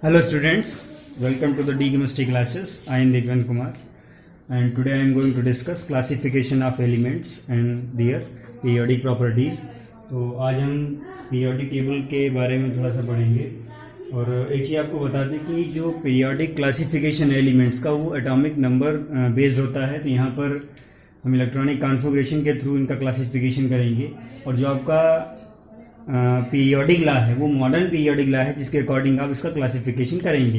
Hello students, welcome to the D Chemistry classes. I am Digvan Kumar and today I am going to discuss classification of elements and their periodic properties. तो आज हम periodic table के बारे में थोड़ा सा पढ़ेंगे और एक चीज़ आपको बता दें कि जो पीरियोडिक क्लासिफिकेशन एलिमेंट्स का वो एटॉमिक नंबर बेस्ड होता है। तो यहाँ पर हम इलेक्ट्रॉनिक कॉन्फ़िगरेशन के थ्रू इनका क्लासिफिकेशन करेंगे और जो आपका पीरियोडिक लॉ है वो मॉडर्न पीरियोडिक लॉ है जिसके अकॉर्डिंग आप इसका क्लासिफिकेशन करेंगे।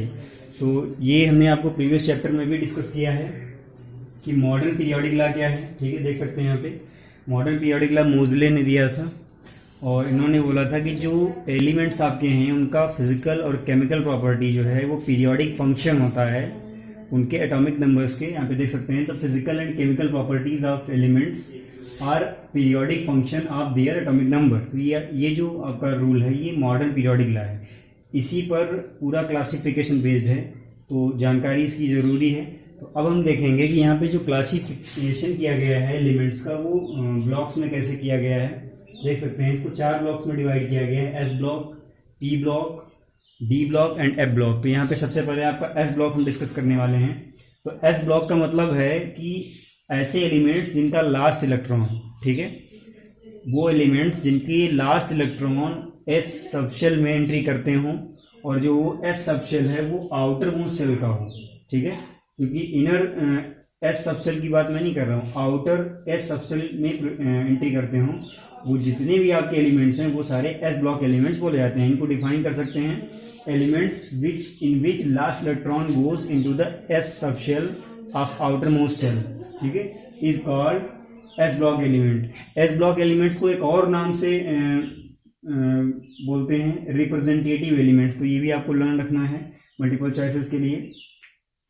तो ये हमने आपको प्रीवियस चैप्टर में भी डिस्कस किया है कि मॉडर्न पीरियोडिक लॉ क्या है। ठीक है, देख सकते हैं यहाँ पे मॉडर्न पीरियोडिक लॉ मोजले ने दिया था और इन्होंने बोला था कि जो एलिमेंट्स आपके हैं उनका फिजिकल और केमिकल प्रॉपर्टी जो है वो पीरियोडिक फंक्शन होता है उनके एटॉमिक नंबर्स के। यहाँ पे देख सकते हैं the physical and chemical properties of elements are periodic function of their atomic number. तो ये जो आपका रूल है ये मॉडर्न पीरियोडिक लॉ है, इसी पर पूरा क्लासिफिकेशन बेस्ड है, तो जानकारी इसकी ज़रूरी है। तो अब हम देखेंगे कि यहाँ पे जो क्लासिफिकेशन किया गया है एलिमेंट्स का वो ब्लॉक्स में कैसे किया गया है। देख सकते हैं इसको 4 ब्लॉक्स में डिवाइड किया गया है, S block, P block, D block and F block. तो यहाँ पे सबसे पहले आपका एस ब्लॉक हम डिस्कस करने वाले हैं। तो एस ब्लॉक का मतलब है कि ऐसे एलिमेंट्स जिनका लास्ट इलेक्ट्रॉन, ठीक है, वो एलिमेंट्स जिनकी लास्ट इलेक्ट्रॉन एस सबशेल में एंट्री करते हों और जो वो एस सबशेल है वो आउटर मोस्ट सेल का हो। ठीक है, क्योंकि इनर एस सबशेल की बात मैं नहीं कर रहा हूँ, आउटर एस सबशेल में एंट्री करते हों वो जितने भी आपके एलिमेंट्स हैं वो सारे एस ब्लॉक एलिमेंट्स बोले जाते हैं। इनको डिफाइन कर सकते हैं elements which last electron goes into the S subshell of outer most shell, ठीक है, is called S block element. S block elements को एक और नाम से बोलते हैं रिप्रेजेंटेटिव एलिमेंट्स। तो ये भी आपको लर्न रखना है मल्टीपल चॉइसेस के लिए।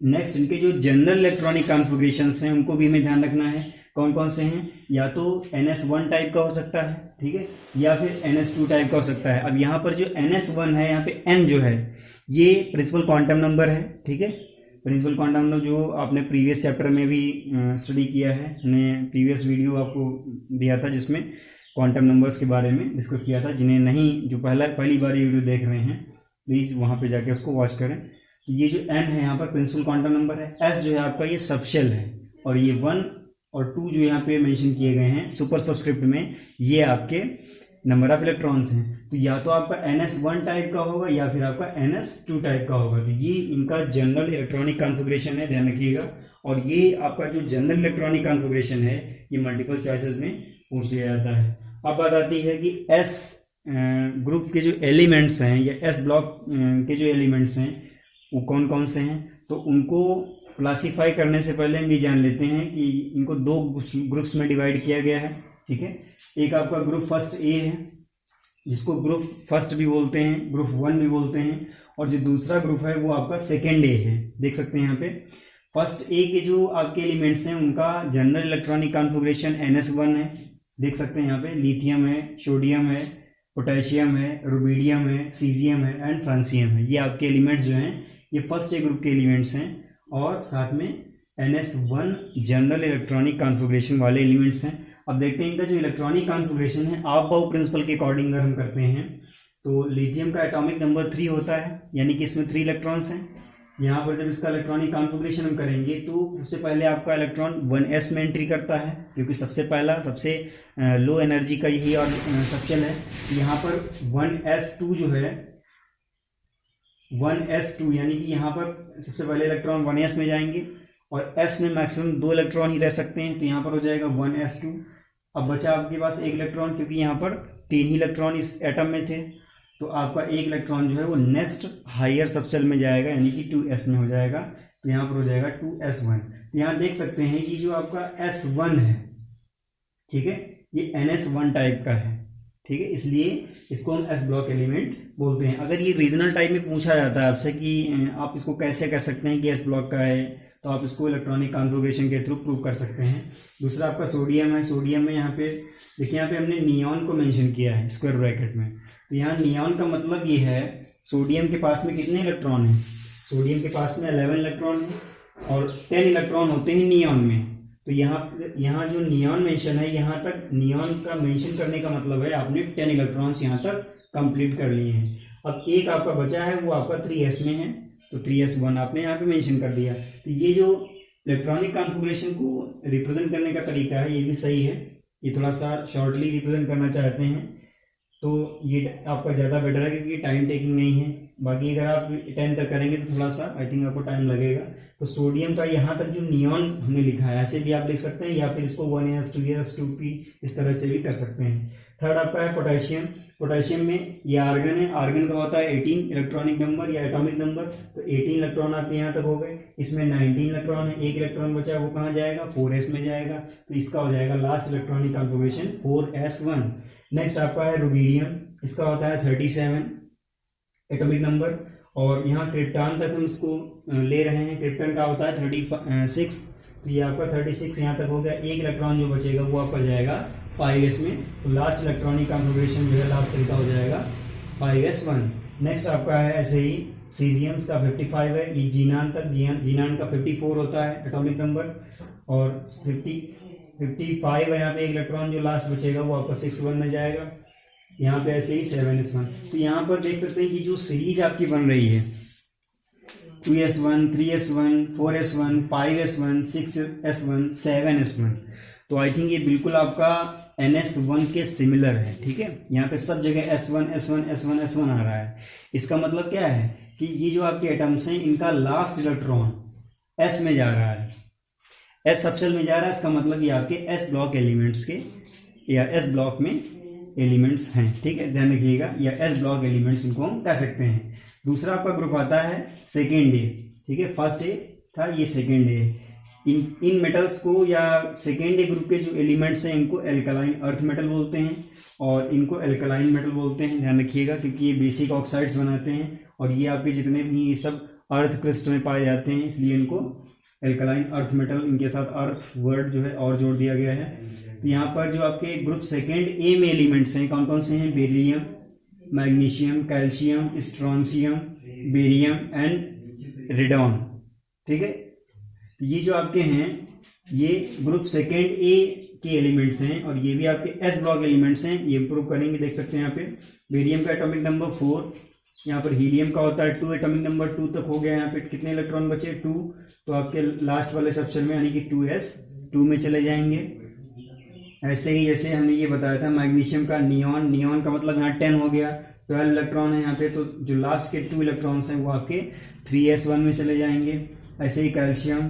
नेक्स्ट, इनके जो जनरल इलेक्ट्रॉनिक कॉन्फ़िगरेशंस हैं उनको भी हमें ध्यान रखना है। कौन कौन से हैं? या तो NS1 टाइप का हो सकता है, ठीक है, या फिर NS2 टाइप का हो सकता है। अब यहाँ पर जो NS1 है, यहाँ पे N जो है ये प्रिंसिपल क्वांटम नंबर है, ठीक है। प्रिंसिपल क्वांटम नंबर जो आपने प्रीवियस चैप्टर में भी स्टडी किया है, हमने प्रीवियस वीडियो आपको दिया था जिसमें क्वांटम नंबर्स के बारे में डिस्कस किया था। जिन्हें नहीं, जो पहली बार ये वीडियो देख रहे हैं प्लीज़ वहाँ पे जाके उसको वॉच करें। ये जो N है यहाँ पर प्रिंसिपल क्वांटम नंबर है, S जो है आपका ये सबशेल है और ये 1 और 2 जो यहाँ पे मेंशन किए गए हैं सुपर सबस्क्रिप्ट में ये आपके नंबर ऑफ इलेक्ट्रॉन्स हैं। तो या तो आपका NS1 टाइप का होगा या फिर आपका NS2 टाइप का होगा। तो ये इनका जनरल इलेक्ट्रॉनिक कॉन्फ़िगरेशन है, ध्यान रखिएगा। और ये आपका जो जनरल इलेक्ट्रॉनिक कॉन्फ़िगरेशन है ये मल्टीपल चॉइसेस में पूछ लिया जाता है। अब बात आती है कि S ग्रुप के जो एलिमेंट्स हैं या S ब्लॉक के जो एलिमेंट्स हैं वो कौन कौन से हैं। तो उनको क्लासीफाई करने से पहले हम ये जान लेते हैं कि इनको 2 ग्रुप्स में डिवाइड किया गया है, ठीक है। एक आपका ग्रुप फर्स्ट ए है जिसको ग्रुप फर्स्ट भी बोलते हैं, ग्रुप 1 भी बोलते हैं, और जो दूसरा ग्रुप है वो आपका सेकेंड ए है। देख सकते हैं यहाँ पे फर्स्ट ए के जो आपके एलिमेंट्स हैं उनका जनरल इलेक्ट्रॉनिक कॉन्फ़िगरेशन NS1 है। देख सकते हैं यहाँ पे लिथियम है, सोडियम है, पोटेशियम है, रुबीडियम है, सीजियम है एंड फ्रांसियम है। ये आपके एलिमेंट्स जो हैं ये फर्स्ट ए ग्रुप के एलिमेंट्स हैं और साथ में NS1 जनरल इलेक्ट्रॉनिक कॉन्फ़िगरेशन वाले एलिमेंट्स हैं। अब देखते हैं इनका जो इलेक्ट्रॉनिक कॉन्फ़िगरेशन है आप बाउ प्रिंसिपल के अकॉर्डिंग अगर हम करते हैं तो लिथियम का एटॉमिक नंबर 3 होता है, यानी कि इसमें 3 इलेक्ट्रॉन्स हैं। यहाँ पर जब इसका इलेक्ट्रॉनिक कॉन्फ़िगरेशन हम करेंगे तो सबसे पहले आपका इलेक्ट्रॉन 1s में एंट्री करता है क्योंकि सबसे लो एनर्जी का यही और सबशेल है। यहाँ पर 1s2 जो है 1s2 यानी कि यहाँ पर सबसे पहले इलेक्ट्रॉन 1s में जाएंगे और s में मैक्सिमम 2 इलेक्ट्रॉन ही रह सकते हैं। तो यहाँ पर हो जाएगा 1s2। अब बचा आपके पास 1 इलेक्ट्रॉन, क्योंकि यहाँ पर 3 ही इलेक्ट्रॉन इस एटम में थे तो आपका 1 इलेक्ट्रॉन जो है वो नेक्स्ट हायर सबशेल में जाएगा यानी कि 2s में हो जाएगा। तो यहाँ पर हो जाएगा 2s1। तो यहाँ देख सकते हैं कि जो आपका S1 है, ठीक है, ये NS1 टाइप का है, ठीक है, इसलिए इसको हम S ब्लॉक एलिमेंट बोलते हैं। अगर ये रीजनल टाइप में पूछा जाता है आपसे कि आप इसको कैसे कह सकते हैं कि S ब्लॉक का है, तो आप इसको इलेक्ट्रॉनिक कॉन्फ़िगरेशन के थ्रू प्रूव कर सकते हैं। दूसरा आपका सोडियम है। सोडियम में यहाँ पे देखिए, यहाँ पे हमने नियॉन को मेंशन किया है स्क्वायर ब्रैकेट में। तो यहाँ नियॉन का मतलब ये है सोडियम के पास में कितने इलेक्ट्रॉन हैं? सोडियम के पास में 11 इलेक्ट्रॉन है और 10 इलेक्ट्रॉन होते हैं नियॉन में। तो यहाँ जो नियॉन मेंशन है, यहाँ तक नियॉन का मेंशन करने का मतलब है आपने 10 इलेक्ट्रॉन्स यहाँ तक कंप्लीट कर लिए हैं। अब एक आपका बचा है वो आपका 3s में है, तो 3s1 आपने यहाँ पे मेंशन कर दिया। तो ये जो इलेक्ट्रॉनिक कॉन्फ़िगरेशन को रिप्रेजेंट करने का तरीका है ये भी सही है। ये थोड़ा सा शॉर्टली रिप्रेजेंट करना चाहते हैं तो ये आपका ज़्यादा बेटर है क्योंकि टाइम टेकिंग नहीं है। बाकी अगर आप 10 तक करेंगे तो थोड़ा सा आई थिंक आपको टाइम लगेगा। तो सोडियम का यहाँ तक जो नियॉन हमने लिखा है ऐसे भी आप लिख सकते हैं, या फिर इसको 1s 2s 2p इस तरह से भी कर सकते हैं। थर्ड आपका है पोटेशियम। पोटेशियम में ये आर्गन है, आर्गन का होता है 18 इलेक्ट्रॉनिक नंबर या एटॉमिक नंबर, तो 18 इलेक्ट्रॉन आपके यहाँ तक हो गए। इसमें 19 इलेक्ट्रॉन है, एक इलेक्ट्रॉन बचा है वो कहाँ जाएगा, 4s में जाएगा, तो इसका हो जाएगा last electronic configuration 4s1। Next आपका है रुबीडियम, इसका होता है 37 एटॉमिक नंबर, और यहाँ क्रिप्टॉन तक हम इसको ले रहे हैं। क्रिप्टॉन का होता है 36, तो ये आपका 36 यहाँ तक हो गया। एक इलेक्ट्रॉन जो बचेगा वो आपका जाएगा 5s में, तो लास्ट इलेक्ट्रॉनिक कॉन्फ़िगरेशन जो है लास्ट सेल का हो जाएगा 5s1। नेक्स्ट आपका है ऐसे ही सीजियम्स का 55 है, ये जीनान तक, जीनान का 54 होता है एटॉमिक नंबर, और 55 है यहाँ पे एक इलेक्ट्रॉन जो लास्ट बचेगा वो आपका 6s1 में जाएगा। यहाँ पे ऐसे ही 7s1। तो यहाँ पर देख सकते हैं कि जो सीरीज आपकी बन रही है 2s1 3s1 4s1 5s1 6s1 7s1, तो आई थिंक ये बिल्कुल आपका ns1 के सिमिलर है। ठीक है, यहाँ पे सब जगह s1 s1 s1 s1 आ रहा है। इसका मतलब क्या है कि ये जो आपके एटम्स हैं इनका लास्ट इलेक्ट्रॉन s में जा रहा है, s सबसेल में जा रहा है। इसका मतलब ये आपके s ब्लॉक एलिमेंट्स के या s ब्लॉक में एलिमेंट्स हैं। ठीक है, ध्यान रखिएगा, या s ब्लॉक एलिमेंट्स इनको हम कह सकते हैं। दूसरा आपका ग्रुप आता है सेकेंड ए। ठीक है, फर्स्ट ए था, ये सेकेंड ए। इन मेटल्स को या सेकेंड ए ग्रुप के जो एलिमेंट्स हैं इनको एल्कलाइन अर्थ मेटल बोलते हैं, और इनको एल्कलाइन मेटल बोलते हैं। ध्यान रखिएगा क्योंकि ये बेसिक ऑक्साइड्स बनाते हैं, और ये आपके जितने भी ये सब अर्थ क्रिस्ट में पाए जाते हैं, इसलिए इनको एल्कलाइन अर्थ मेटल, इनके साथ अर्थ वर्ड जो है और जोड़ दिया गया है। तो यहाँ पर जो आपके ग्रुप सेकेंड ए में एलिमेंट्स हैं कौन कौन से हैं, beryllium, magnesium, calcium, strontium, barium and radon. ठीक है, ये जो आपके हैं ये ग्रुप सेकेंड ए के एलिमेंट्स हैं, और ये भी आपके एस ब्लॉक एलिमेंट्स हैं। ये प्रूव करेंगे, देख सकते हैं यहाँ पे बेरियम का एटॉमिक नंबर 4, यहाँ पर हीलियम का होता है 2, एटॉमिक नंबर 2 तक हो गया। यहाँ पे कितने इलेक्ट्रॉन बचे, 2, तो आपके लास्ट वाले सबसेल में यानी कि 2s2 में चले जाएंगे। ऐसे ही जैसे हमने ये बताया था मैग्नीशियम का नियॉन, नियॉन का मतलब यहाँ 10 हो गया, 12 इलेक्ट्रॉन है यहाँ पे, तो जो लास्ट के 2 इलेक्ट्रॉन्स हैं वो आपके 3s1 में चले जाएंगे। ऐसे ही कैल्शियम,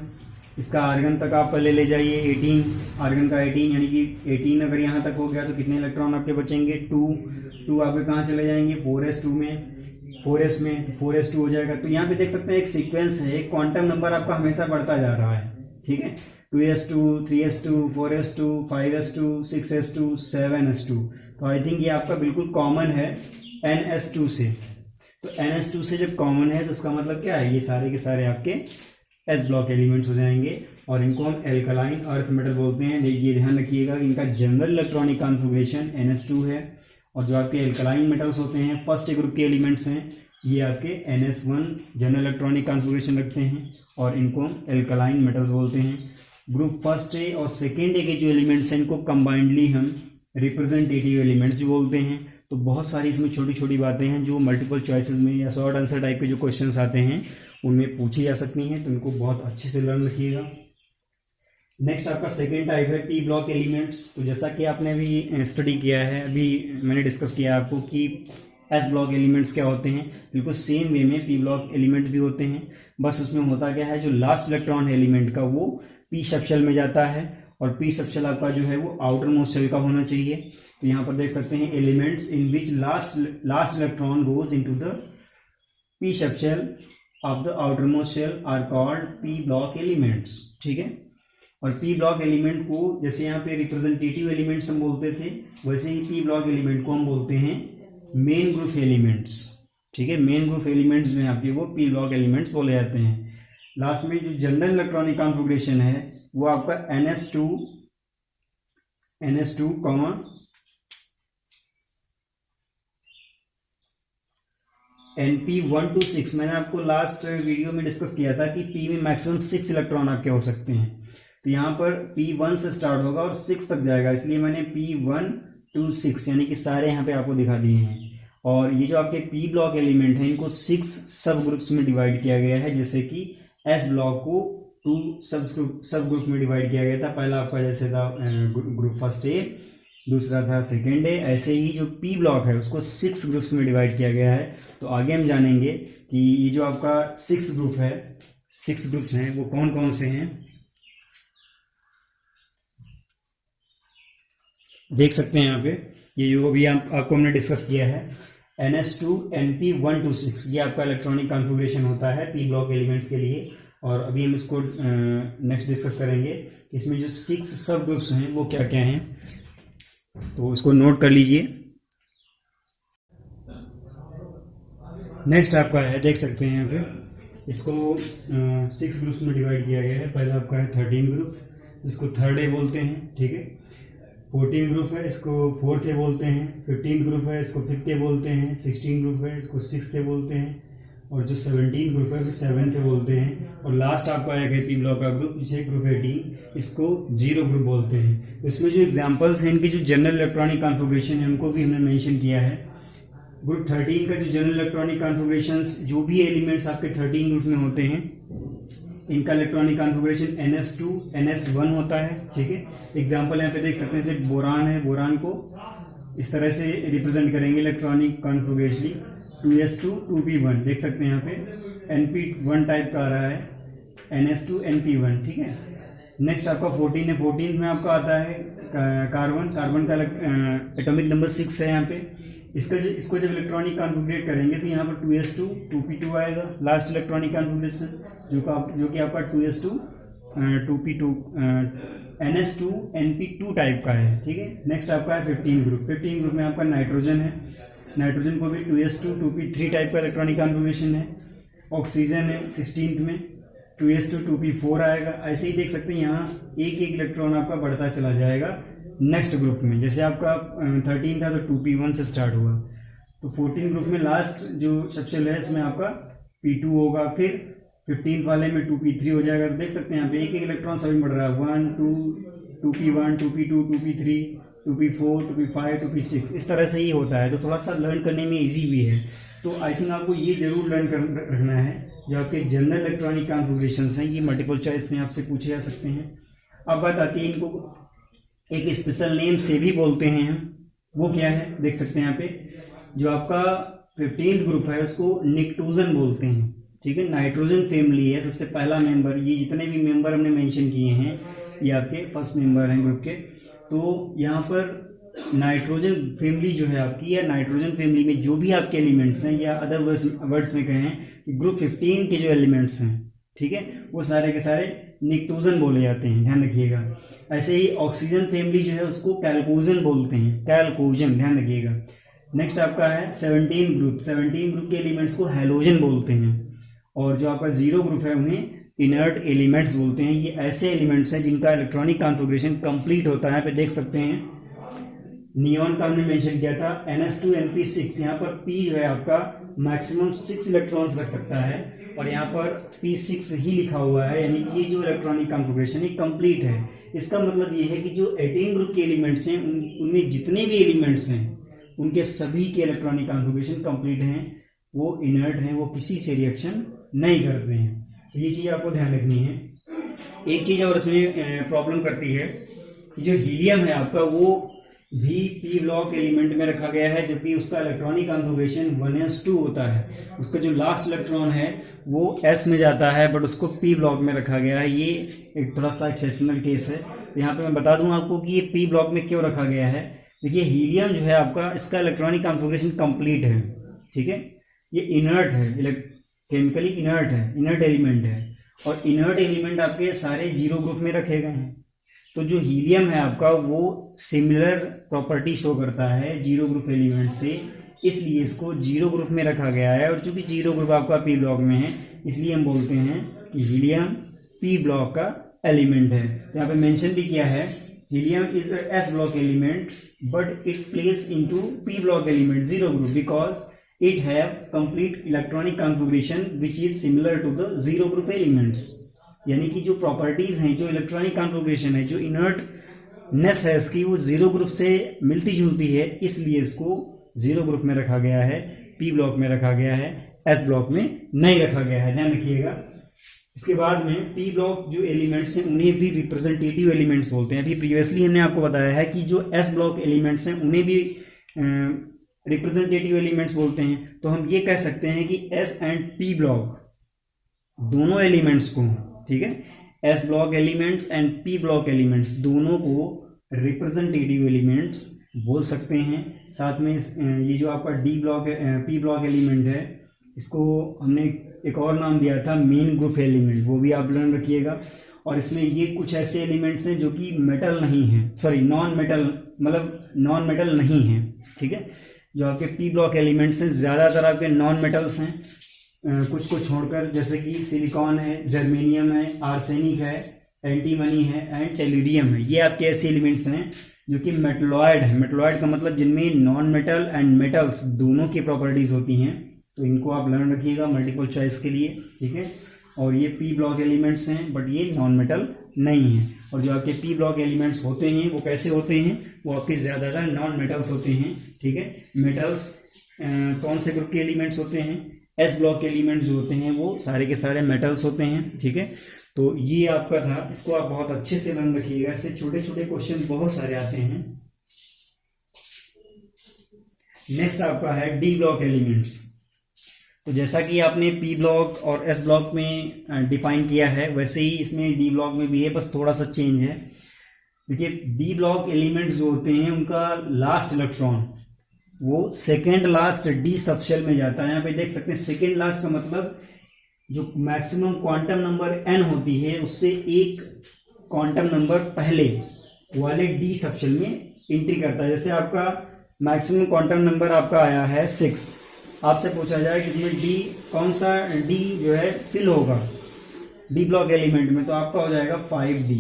इसका आर्गन तक आप पहले ले जाइए 18, आर्गन का 18 यानी कि 18 अगर यहाँ तक हो गया तो कितने इलेक्ट्रॉन आपके बचेंगे, 2 आपके कहाँ चले जाएंगे, 4s2 में, 4s में 4s2 हो जाएगा। तो यहाँ पे देख सकते हैं एक सीक्वेंस है, एक क्वांटम नंबर आपका हमेशा बढ़ता जा रहा है। ठीक है, 2s2 3s2 4s2 5s2 6s2 7s2, तो आई थिंक ये आपका बिल्कुल कॉमन है ns2 से। तो ns2 से जब कॉमन है तो उसका मतलब क्या है, ये सारे के सारे आपके एस ब्लॉक एलिमेंट्स हो जाएंगे, और इनको हम एल्कलाइन अर्थ मेटल बोलते हैं। ये ध्यान रखिएगा कि इनका जनरल इलेक्ट्रॉनिक कॉन्फ़िगरेशन ns2 है, और जो आपके एल्कलाइन मेटल्स होते हैं फर्स्ट ग्रुप के एलिमेंट्स हैं ये आपके ns1 जनरल इलेक्ट्रॉनिक कॉन्फ़िगरेशन रखते हैं, और इनको हम एल्कलाइन मेटल्स बोलते हैं। ग्रुप फर्स्ट ए और सेकेंड ए के जो एलिमेंट्स हैं इनको कंबाइंडली हम रिप्रेजेंटेटिव एलिमेंट्स भी बोलते हैं। तो बहुत सारी इसमें छोटी छोटी बातें हैं जो मल्टीपल चॉइसेस में या शॉर्ट आंसर टाइप के जो क्वेश्चंस आते हैं उनमें पूछी जा सकती हैं, तो इनको बहुत अच्छे से लर्न रखिएगा। नेक्स्ट आपका सेकेंड टाइप है पी ब्लॉक एलिमेंट्स। तो जैसा कि आपने अभी स्टडी किया है, अभी मैंने डिस्कस किया आपको कि एस ब्लॉक एलिमेंट्स क्या होते हैं, बिल्कुल सेम वे में पी ब्लॉक एलिमेंट भी होते हैं। बस उसमें होता क्या है, जो लास्ट इलेक्ट्रॉन है एलिमेंट का वो पी सबशेल में जाता है, और पी सबशेल आपका जो है वो आउटर मोस्ट शेल का होना चाहिए। तो यहाँ पर देख सकते हैं elements in which last electron goes into the P subshell of the outer most shell are called P block elements. ठीक है, और पी ब्लॉक एलिमेंट को जैसे यहाँ पे रिप्रेजेंटेटिव एलिमेंट्स हम बोलते थे, वैसे ही पी ब्लॉक एलिमेंट को हम बोलते हैं मेन ग्रुप एलिमेंट्स। ठीक है, मेन ग्रुप एलिमेंट्स जो हैं आपके वो पी ब्लॉक एलिमेंट्स बोले जाते हैं। लास्ट में जो जनरल इलेक्ट्रॉनिक कॉन्फ़िगरेशन है वो आपका NS2 कॉमा NP1 to 6। मैंने आपको लास्ट वीडियो में डिस्कस किया था कि P में मैक्सिमम 6 इलेक्ट्रॉन आपके हो सकते हैं। तो यहाँ पर P1 से स्टार्ट होगा और 6 तक जाएगा, इसलिए मैंने P1 to 6 यानी कि सारे यहाँ पे आपको दिखा दिए हैं। और ये जो आपके पी ब्लॉक एलिमेंट हैं इनको 6 सब ग्रुप्स में डिवाइड किया गया है, जैसे कि एस ब्लॉक को 2 सब ग्रुप में डिवाइड किया गया था। पहला आपका जैसे था ग्रुप फर्स्ट ए, दूसरा था सेकेंड ए, ऐसे ही जो पी ब्लॉक है उसको 6 ग्रुप्स में डिवाइड किया गया है। तो आगे हम जानेंगे कि ये जो आपका 6 ग्रुप है, 6 ग्रुप्स हैं वो कौन कौन से हैं। देख सकते हैं यहाँ पे ये जो भी आपको हमने डिस्कस किया है NS2NP126, ये आपका इलेक्ट्रॉनिक कॉन्फ़िगरेशन होता है पी ब्लॉक एलिमेंट्स के लिए। और अभी हम इसको नेक्स्ट डिस्कस करेंगे कि इसमें जो 6 सब ग्रुप्स हैं वो क्या क्या हैं, तो इसको नोट कर लीजिए। नेक्स्ट आपका है, देख सकते हैं यहाँ पे इसको 6 ग्रुप्स में डिवाइड किया गया है। पहला आपका है 13 ग्रुप, इसको थर्ड ए बोलते हैं, ठीक है। 14 ग्रुप है, इसको फोर्थ ए बोलते हैं। 15 ग्रुप है, इसको फिफ्थ ए बोलते हैं। 16 ग्रुप है, इसको सिक्स्थ ए बोलते हैं। और जो 17 ग्रुप है उसे सेवन्थ ए बोलते हैं। और लास्ट आपका एक है पी ब्लॉक का ग्रुप, जिसे ग्रुप 18, इसको जीरो ग्रुप बोलते हैं। तो इसमें जो एग्जांपल्स हैं इनकी जो जनरल इलेक्ट्रॉनिक कॉन्फ़िगरेशन है उनको भी हमने मेंशन किया है। ग्रुप 13 का जो जनरल इलेक्ट्रॉनिक कॉन्फ़िगरेशंस, जो भी एलिमेंट्स आपके 13 ग्रुप में होते हैं इनका इलेक्ट्रॉनिक कॉन्फ़िगरेशन NS2 NS1 होता है, ठीक है। एग्जाम्पल यहाँ पे देख सकते हैं, जैसे बोरान है, बोरान को इस तरह से रिप्रेजेंट करेंगे इलेक्ट्रॉनिक कॉन्फ़िगरेशनली 2s2 2p1, देख सकते हैं यहाँ पे NP1 टाइप का आ रहा है, NS2 NP1, ठीक है। नेक्स्ट आपका 14 है, 14 में आपका आता है कार्बन, कार्बन का एटॉमिक नंबर 6 है यहाँ पे। इसको जब इलेक्ट्रॉनिक कॉन्फ़िगरेट करेंगे तो यहाँ पर 2s2 2p2 आएगा, लास्ट इलेक्ट्रॉनिक कॉन्फ़िगरेशन जो कि आपका 2s2 2p2 NS2 NP2 type का है, ठीक है। नेक्स्ट आपका है 15 ग्रुप। 15 ग्रुप में आपका नाइट्रोजन है, नाइट्रोजन को भी 2s2 2p3 टाइप का इलेक्ट्रॉनिक कॉन्फ़िगरेशन है। ऑक्सीजन है 16 में, 2s2 2p4 आएगा। ऐसे ही देख सकते हैं यहाँ एक एक इलेक्ट्रॉन आपका बढ़ता चला जाएगा नेक्स्ट ग्रुप में। जैसे आपका 13 था तो 2p1 से स्टार्ट हुआ, तो 14 ग्रुप में लास्ट जो सबसे लो है उसमें आपका p2 होगा, फिर 15 वाले में 2p3 हो जाएगा। तो देख सकते हैं यहाँ पे एक एक इलेक्ट्रॉन सभी बढ़ रहा है, 1 2 2p1 2p2 2p3 2p4 2p5 2p6, इस तरह से ही होता है। तो थोड़ा सा लर्न करने में इजी भी है। तो आई थिंक आपको ये जरूर लर्न कर रखना है, जो आपके जनरल इलेक्ट्रॉनिक कॉन्फ़िगरेशंस हैं ये मल्टीपल चॉइस में आपसे पूछे जा सकते हैं। अब बात आती है इनको एक स्पेशल नेम से भी बोलते हैं, वो क्या है देख सकते हैं यहाँ पे। जो आपका 15th ग्रुप है उसको निक्टोजन बोलते हैं, ठीक है। नाइट्रोजन फैमिली है सबसे पहला मेंबर। ये जितने भी मेंबर हमने मेंशन किए हैं ये आपके फर्स्ट मेंबर हैं ग्रुप के। तो यहाँ पर नाइट्रोजन फैमिली जो है आपकी, या नाइट्रोजन फैमिली में जो भी आपके एलिमेंट्स हैं, या अदर वर्ड्स में कहें कि ग्रुप 15 के जो एलिमेंट्स हैं, ठीक है, वो सारे के सारे निक्टोजन बोले जाते हैं, ध्यान रखिएगा। ऐसे ही ऑक्सीजन फैमिली जो है उसको कैल्कोजन बोलते हैं, कैल्कोजन, ध्यान रखिएगा। नेक्स्ट आपका है 17 ग्रुप। 17 ग्रुप के एलिमेंट्स को हैलोजन बोलते हैं। और जो आपका 0 ग्रुप है उन्हें इनर्ट एलिमेंट्स बोलते हैं। ये ऐसे एलिमेंट्स हैं जिनका इलेक्ट्रॉनिक कॉन्फ़िगरेशन कंप्लीट होता है। यहाँ पे देख सकते हैं नियॉन का हमने मेंशन किया था NS2 NP6, यहाँ पर P जो है आपका मैक्सिमम 6 इलेक्ट्रॉन्स रख सकता है, और यहाँ पर P6 ही लिखा हुआ है, यानी कि ये जो इलेक्ट्रॉनिक कॉन्फ़िगरेशन है कंप्लीट है। इसका मतलब ये है कि जो 18 ग्रुप के एलिमेंट्स हैं उनमें जितने भी एलिमेंट्स हैं उनके सभी के इलेक्ट्रॉनिक कॉन्फ़िगरेशन कंप्लीट हैं, वो इनर्ट हैं, वो किसी से रिएक्शन नहीं करते हैं। तो ये चीज़ आपको ध्यान रखनी है। एक चीज़ और इसमें प्रॉब्लम करती है कि जो हीलियम है आपका वो भी पी ब्लॉक एलिमेंट में रखा गया है, जबकि उसका इलेक्ट्रॉनिक कॉन्फ़िगरेशन 1s2 होता है। उसका जो लास्ट इलेक्ट्रॉन है वो s में जाता है, बट उसको पी ब्लॉक में रखा गया है। ये एक थोड़ा सा एक्सेप्शनल केस है। तो यहाँ पे मैं बता दूं आपको कि ये पी ब्लॉक में क्यों रखा गया है। देखिए हीलियम जो है आपका, इसका इलेक्ट्रॉनिक कॉन्फ़िगरेशन कंप्लीट है, ठीक है। ये इनर्ट है, केमिकली इनर्ट है, इनर्ट एलिमेंट है, और इनर्ट एलिमेंट आपके सारे 0 ग्रुप में रखे गए हैं। तो जो हीलियम है आपका वो सिमिलर प्रॉपर्टी शो करता है 0 ग्रुप एलिमेंट से, इसलिए इसको 0 ग्रुप में रखा गया है। और चूंकि 0 ग्रुप आपका पी ब्लॉक में है, इसलिए हम बोलते हैं कि हीलियम पी ब्लॉक का एलिमेंट है। तो यहाँ पे मेंशन भी किया है helium is S block element but it place into P block element 0 group because it have complete electronic configuration which is similar to the 0 group elements। यानी कि जो प्रॉपर्टीज हैं, जो इलेक्ट्रॉनिक कॉन्फ़िगरेशन है, जो इनर्टनेस है इसकी, वो 0 ग्रुप से मिलती जुलती है, इसलिए इसको 0 ग्रुप में रखा गया है, पी ब्लॉक में रखा गया है, एस ब्लॉक में नहीं रखा गया है, ध्यान रखिएगा। इसके बाद में पी ब्लॉक जो एलिमेंट्स हैं उन्हें भी रिप्रेजेंटेटिव एलिमेंट्स बोलते हैं। अभी प्रीवियसली हमने आपको बताया है कि जो एस ब्लॉक एलिमेंट्स हैं उन्हें भी रिप्रेजेंटेटिव एलिमेंट्स बोलते हैं। तो हम ये कह सकते हैं कि एस एंड पी ब्लॉक दोनों एलिमेंट्स को, ठीक है, S block elements and P block elements दोनों को रिप्रेजेंटेटिव एलिमेंट्स बोल सकते हैं। साथ में ये जो आपका D block P block element है, इसको हमने एक और नाम दिया था मेन ग्रुप एलिमेंट, वो भी आप लर्न रखिएगा। और इसमें ये कुछ ऐसे एलिमेंट्स हैं जो कि मेटल नहीं हैं, सॉरी नॉन मेटल, मतलब नॉन मेटल नहीं हैं, ठीक है। जो आपके पी ब्लॉक एलिमेंट्स हैं ज़्यादातर आपके नॉन मेटल्स हैं, कुछ को छोड़कर, जैसे कि सिलिकॉन है, जर्मेनियम है, आर्सेनिक है, एंटीमनी है एंड टेलुरियम है। ये आपके ऐसे एलिमेंट्स हैं जो कि मेटलॉयड है। मेटलॉयड का मतलब जिनमें नॉन मेटल एंड मेटल्स दोनों की प्रॉपर्टीज़ होती हैं, तो इनको आप लर्न रखिएगा मल्टीपल चॉइस के लिए, ठीक है। और ये पी ब्लॉक एलिमेंट्स हैं बट ये नॉन मेटल नहीं है। और जो आपके पी ब्लॉक एलिमेंट्स होते हैं वो कैसे होते हैं, वो आपके ज़्यादातर नॉन मेटल्स होते हैं, ठीक है। मेटल्स कौन से ग्रुप के एलिमेंट्स होते हैं, एस ब्लॉक के एलिमेंट्स जो होते हैं वो सारे के सारे मेटल्स होते हैं, ठीक है। तो ये आपका था, इसको आप बहुत अच्छे से लर्न रखिएगा, इससे छोटे छोटे क्वेश्चन बहुत सारे आते हैं। नेक्स्ट आपका है डी ब्लॉक एलिमेंट्स। तो जैसा कि आपने पी ब्लॉक और एस ब्लॉक में डिफाइन किया है, वैसे ही इसमें डी ब्लॉक में भी है, बस थोड़ा सा चेंज है। देखिए डी ब्लॉक एलिमेंट्स जो होते हैं उनका लास्ट इलेक्ट्रॉन वो सेकेंड लास्ट डी सबशेल में जाता है। यहाँ पे देख सकते हैं सेकेंड लास्ट का मतलब जो मैक्सिमम क्वांटम नंबर n होती है उससे एक क्वांटम नंबर पहले वाले डी सबशेल में एंट्री करता है। जैसे आपका मैक्सिमम क्वांटम नंबर आपका आया है 6, आपसे पूछा जाए कि इसमें डी कौन सा डी जो है फिल होगा डी ब्लॉक एलिमेंट में, तो आपका हो जाएगा 5D।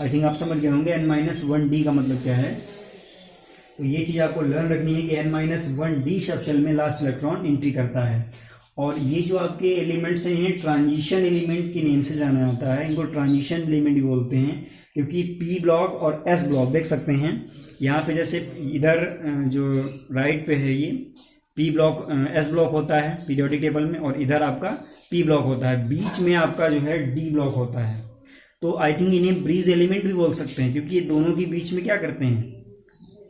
आई थिंक आप समझ गए होंगे n-1D का मतलब क्या है। तो ये चीज़ आपको लर्न रखनी है कि n-1D सबशेल में लास्ट इलेक्ट्रॉन एंट्री करता है। और ये जो आपके एलिमेंट्स हैं इन्हें ट्रांजिशन एलिमेंट के नेम से जाना जाता है, इनको ट्रांजिशन एलिमेंट भी बोलते हैं, क्योंकि पी ब्लॉक और एस ब्लॉक देख सकते हैं यहाँ पे, जैसे इधर जो राइट पे है ये पी ब्लॉक एस ब्लॉक होता है पीरियोडिक टेबल में, और इधर आपका पी ब्लॉक होता है, बीच में आपका जो है डी ब्लॉक होता है। तो आई थिंक इन्हें ब्रीज एलिमेंट भी बोल सकते हैं, क्योंकि ये दोनों के बीच में क्या करते हैं,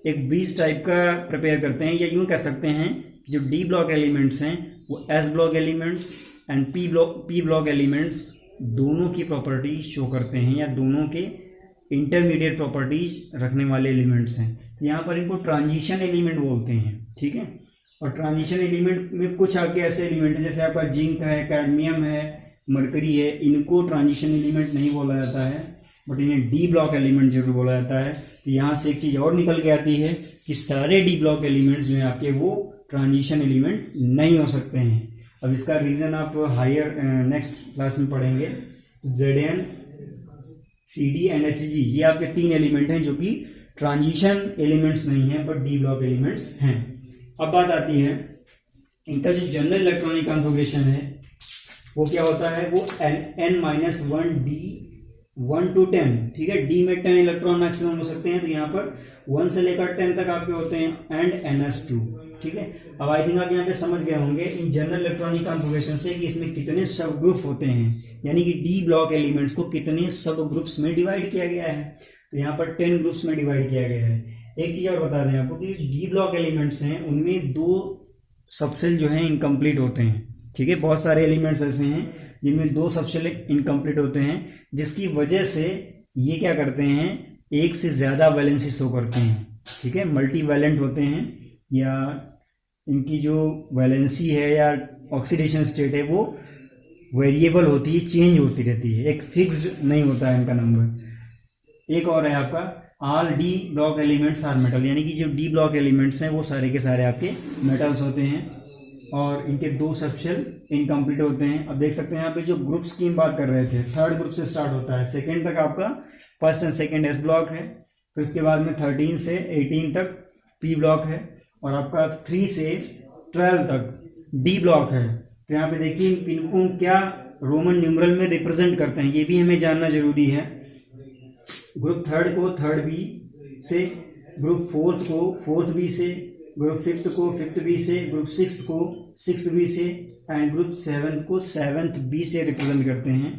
एक ब्रीज टाइप का प्रिपेयर करते हैं। या यूँ कह सकते हैं जो डी ब्लॉक एलिमेंट्स हैं वो S block elements and P block elements दोनों की प्रॉपर्टीज शो करते हैं, या दोनों के इंटरमीडिएट प्रॉपर्टीज रखने वाले एलिमेंट्स हैं। तो यहाँ पर इनको ट्रांजिशन एलिमेंट बोलते हैं, ठीक है। और ट्रांजिशन एलिमेंट में कुछ आपके ऐसे एलिमेंट हैं जैसे आपका जिंक है, कैडमियम है, मरकरी है, इनको ट्रांजिशन एलिमेंट नहीं बोला जाता है, बट इन्हें डी ब्लॉक एलिमेंट जरूर बोला जाता है। तो यहाँ से एक चीज़ और निकल के आती है कि सारे डी ब्लॉक एलिमेंट्स जो हैं आपके वो ट्रांजिशन एलिमेंट नहीं हो सकते हैं। अब इसका रीज़न आप हायर नेक्स्ट क्लास में पढ़ेंगे। Zn, Cd एंड Hg ये आपके 3 एलिमेंट हैं जो कि ट्रांजिशन एलिमेंट्स नहीं हैं बट डी ब्लॉक एलिमेंट्स हैं। अब बात आती है इनका जो जनरल इलेक्ट्रॉनिक कॉन्फ़िगरेशन है वो क्या होता है, वो n-1d 1 to 10, ठीक है। डी में 10 इलेक्ट्रॉन मैक्सिमम हो सकते हैं, तो यहाँ पर 1 से लेकर 10 तक आपके होते हैं, एंड ns2, ठीक है। अब आई थिंक आप यहाँ पे समझ गए होंगे इन जनरल इलेक्ट्रॉनिक कॉन्फ़िगरेशन से कि इसमें कितने सब ग्रुप होते हैं, यानी कि डी ब्लॉक एलिमेंट्स को कितने सब ग्रुप्स में डिवाइड किया गया है। तो यहाँ पर 10 ग्रुप्स में डिवाइड किया गया है। एक चीज़ और बता दें आपको कि डी ब्लॉक एलिमेंट्स हैं उनमें 2 सबसेल जो हैं इनकम्प्लीट होते हैं, ठीक है। बहुत सारे एलिमेंट्स ऐसे हैं जिनमें 2 सबसेल इनकम्प्लीट होते हैं, जिसकी वजह से ये क्या करते हैं, एक से ज़्यादा वैलेंसी शो करते हैं, ठीक है। मल्टी वैलेंट होते हैं, या इनकी जो वैलेंसी है या ऑक्सीडेशन स्टेट है वो वेरिएबल होती है, चेंज होती रहती है, एक फिक्स्ड नहीं होता है इनका नंबर। एक और है आपका all D block elements are metal, यानी कि जो डी ब्लॉक एलिमेंट्स हैं वो सारे के सारे आपके मेटल्स होते हैं, और इनके 2 सबशेल इनकम्प्लीट होते हैं। अब देख सकते हैं यहाँ पे जो ग्रुप्स की हम बात कर रहे थे, 3rd ग्रुप से स्टार्ट होता है, 2nd तक आपका 1st and 2nd S block है, फिर उसके बाद में 13 से 18 तक पी ब्लॉक है, और आपका 3 से 12 तक डी ब्लॉक है। तो यहाँ पे देखिए इनको क्या रोमन न्यूमरल में रिप्रेजेंट करते हैं, ये भी हमें जानना जरूरी है। ग्रुप 3rd को 3rd बी से, ग्रुप 4th को 4th बी से, ग्रुप 5th को 5th बी से, ग्रुप 6th को 6th बी से एंड ग्रुप 7 को 7th बी से रिप्रेजेंट करते हैं।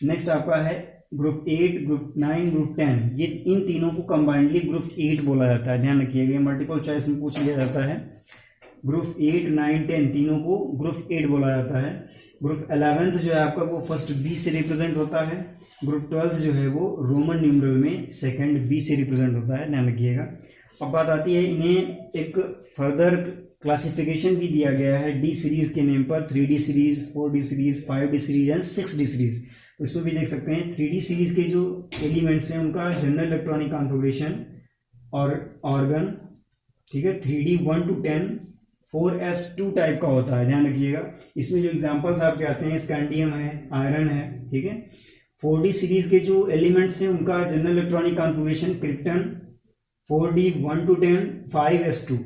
नेक्स्ट आपका है ग्रुप 8, ग्रुप 9, ग्रुप 10, ये इन तीनों को कंबाइंडली ग्रुप 8 बोला जाता है। ध्यान रखिएगा, मल्टीपल चॉइस में पूछ लिया जाता है। ग्रुप 8, 9, 10 तीनों को ग्रुप 8 बोला जाता है। ग्रुप 11th जो है आपका वो फर्स्ट बी से रिप्रेजेंट होता है। ग्रुप 12 जो है वो रोमन न्यूमरल में सेकंड बी से रिप्रेजेंट होता है, ध्यान रखिएगा। अब बात आती है, इन्हें एक फर्दर क्लासिफिकेशन भी दिया गया है डी सीरीज के नेम पर, 3D series, 4D series, 5D series and 6D series. तो इसमें भी देख सकते हैं 3D सीरीज के जो एलिमेंट्स हैं उनका जनरल इलेक्ट्रॉनिक कॉन्फ़िगरेशन और ऑर्गन, ठीक है, 3D 1 to 10 4s2 टाइप का होता है, ध्यान रखिएगा। इसमें जो एग्जांपल्स आपके आते हैं स्कैंडियम है, आयरन है, ठीक है। 4D सीरीज के जो एलिमेंट्स हैं उनका general electronic configuration krypton 4D 1 to 10 5s2,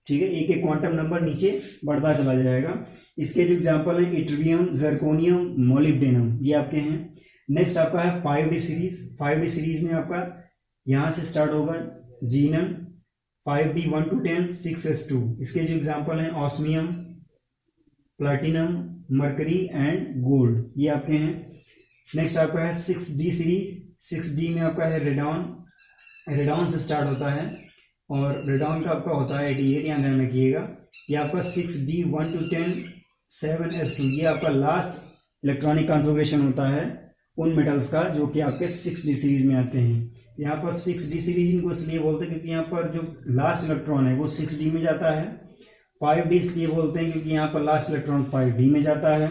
ठीक है। एक एक क्वांटम नंबर नीचे बढ़ता चला जाएगा। इसके जो एग्जांपल हैं इट्रियम, जर्कोनियम, मोलिब्डेनम, ये आपके हैं। नेक्स्ट आपका है 5D सीरीज। 5D सीरीज में आपका यहाँ से स्टार्ट होगा जीनन 5D 1 to 10 6s2। इसके जो एग्जांपल हैं osmium, platinum, mercury and gold, ये आपके हैं। नेक्स्ट आपका है 6D सीरीज। 6D में आपका है रेडॉन, रेडॉन से स्टार्ट होता है और रेडॉन का आपका होता है 88, यहाँ ध्यान रखिएगा। ये आपका 6D 1 to 10 7s2, ये आपका लास्ट इलेक्ट्रॉनिक कॉन्फ़िगरेशन होता है उन मेटल्स का जो कि आपके 6D सीरीज में आते हैं। यहाँ पर 6D सीरीज इनको इसलिए बोलते हैं क्योंकि यहाँ पर जो लास्ट इलेक्ट्रॉन है वो 6D में जाता है। 5D इसलिए बोलते हैं क्योंकि यहाँ पर लास्ट इलेक्ट्रॉन 5D में जाता है।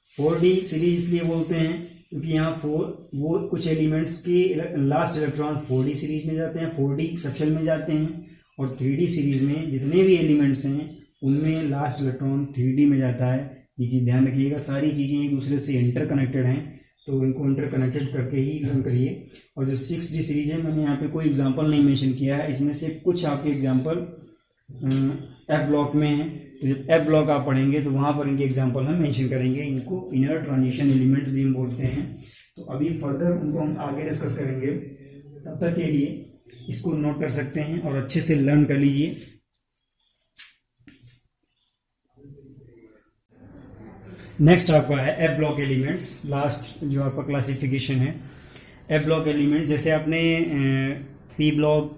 4D सीरीज इसलिए बोलते हैं क्योंकि यहाँ वो कुछ एलिमेंट्स के लास्ट इलेक्ट्रॉन 4D सीरीज में जाते हैं, 4D सबशेल में जाते हैं। और 3D सीरीज में जितने भी एलिमेंट्स हैं उनमें लास्ट इलेक्ट्रॉन 3D में जाता है। ये चीज़ ध्यान रखिएगा, सारी चीज़ें एक दूसरे से इंटरकनेक्टेड हैं, तो इनको इंटरकनेक्टेड करके ही लर्न करिए। और जो 6D सीरीज है, मैंने यहाँ पे कोई एग्जांपल नहीं मेंशन किया है, इसमें से कुछ आपके एग्जांपल एफ ब्लॉक में हैं। तो जब एफ ब्लॉक आप पढ़ेंगे तो वहाँ पर इनके एग्जांपल हम मेंशन करेंगे। इनको इनर ट्रांजिशन एलिमेंट्स भी हम बोलते हैं। तो अभी फर्दर उनको हम आगे डिस्कस करेंगे। तब तक के लिए इसको नोट कर सकते हैं और अच्छे से लर्न कर लीजिए। नेक्स्ट आपका है एफ ब्लॉक एलिमेंट्स, लास्ट जो आपका क्लासिफिकेशन है एफ ब्लॉक एलिमेंट। जैसे आपने P block,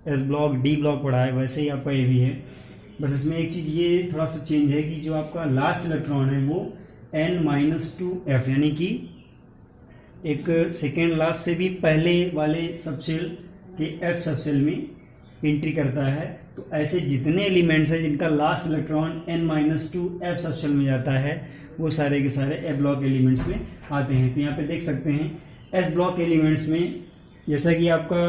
S block, D block पढ़ा है, वैसे ही आपका ये भी है। बस इसमें एक चीज़ ये थोड़ा सा चेंज है कि जो आपका लास्ट इलेक्ट्रॉन है वो n-2f, यानी कि एक सेकेंड लास्ट से भी पहले वाले सबसेल के एफ सबसेल में एंट्री करता है। तो ऐसे जितने एलिमेंट्स हैं जिनका लास्ट इलेक्ट्रॉन n-2f सबसेल में जाता है वो सारे के सारे एफ ब्लॉक एलिमेंट्स में आते हैं। तो यहाँ पे देख सकते हैं एस ब्लॉक एलिमेंट्स में, जैसा कि आपका